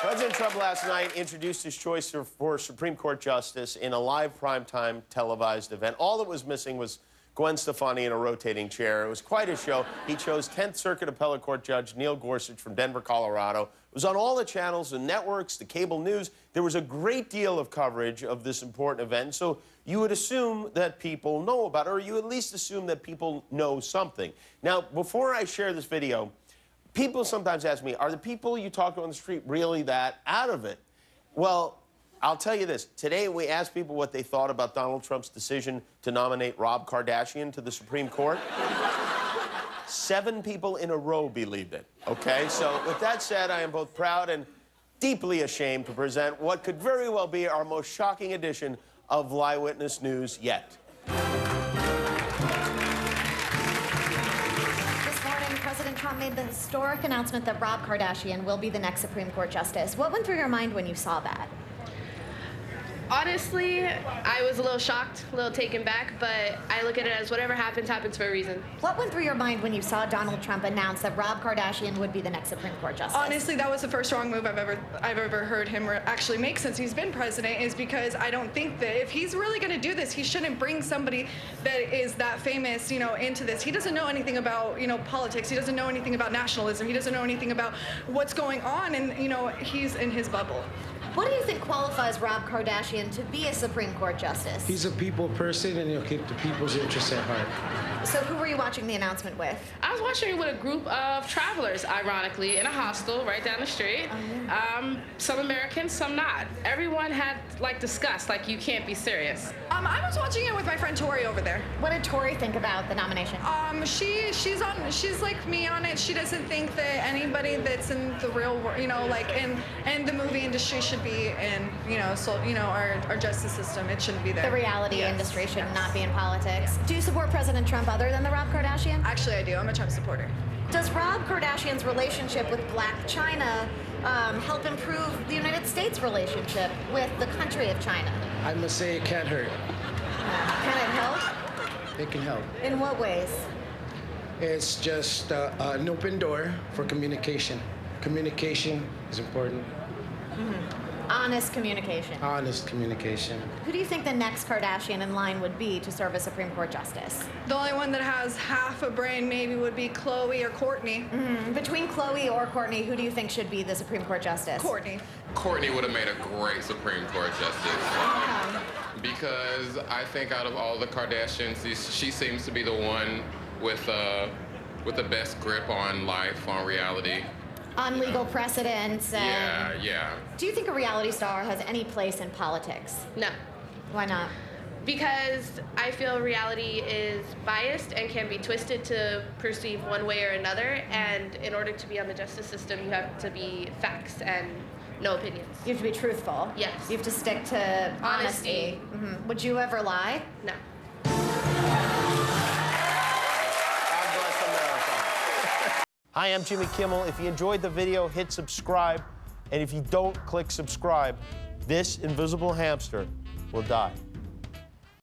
President Trump last night introduced his choice for Supreme Court Justice in a live primetime televised event. All that was missing was Gwen Stefani in a rotating chair. It was quite a show. He chose 10th Circuit Appellate Court Judge Neil Gorsuch from Denver, Colorado. It was on all the channels and networks, the cable news. There was a great deal of coverage of this important event, so you would assume that people know about it, or you at least assume that people know something. Now, before I share this video, people sometimes ask me, are the people you talk to on the street really that out of it? Well, I'll tell you this. Today, we asked people what they thought about Donald Trump's decision to nominate Rob Kardashian to the Supreme Court. 7 people in a row believed it, okay? So with that said, I am both proud and deeply ashamed to present what could very well be our most shocking edition of Lie Witness News yet. President Trump made the historic announcement that Rob Kardashian will be the next Supreme Court justice. What went through your mind when you saw that? Honestly, I was a little shocked, a little taken back, but I look at it as whatever happens, happens for a reason. What went through your mind when you saw Donald Trump announce that Rob Kardashian would be the next Supreme Court justice? Honestly, that was the first wrong move I've ever heard him actually make since he's been president, is because I don't think that if he's really going to do this, he shouldn't bring somebody that is that famous, into this. He doesn't know anything about, politics. He doesn't know anything about nationalism. He doesn't know anything about what's going on, and, he's in his bubble. What do you think qualifies Rob Kardashian to be a Supreme Court justice? He's a people person, and he'll keep the people's interests at heart. So who were you watching the announcement with? I was watching it with a group of travelers, ironically, in a hostel right down the street. Some Americans, some not. Everyone had, discussed, you can't be serious. I was watching it with my friend Tori over there. What did Tori think about the nomination? She's like me on it. She doesn't think that anybody that's in the real world, in the movie industry should be in, our justice system. It shouldn't be there. The reality industry should not be in politics. Do you support President Trump other than the Rob Kardashian? Actually, I do. I'm a Trump supporter. Does Rob Kardashian's relationship with Black China help improve the United States' relationship with the country of China? I must say it can't hurt. Can it help? It can help. In what ways? It's just an open door for communication. Communication is important. Honest communication. Honest communication. Who do you think the next Kardashian in line would be to serve as Supreme Court justice? The only one that has half a brain maybe would be Khloe or Kourtney. Between Khloe or Kourtney, who do you think should be the Supreme Court justice? Kourtney. Kourtney would have made a great Supreme Court justice. Because I think out of all the Kardashians, she seems to be the one with the best grip on life, on reality. On legal precedents. Yeah. Do you think a reality star has any place in politics? No. Why not? Because I feel reality is biased and can be twisted to perceive one way or another, and in order to be on the justice system, you have to be facts and no opinions. You have to be truthful. Yes. You have to stick to honesty. Would you ever lie? No. Hi, I'm Jimmy Kimmel. If you enjoyed the video, hit subscribe. And if you don't click subscribe, this invisible hamster will die.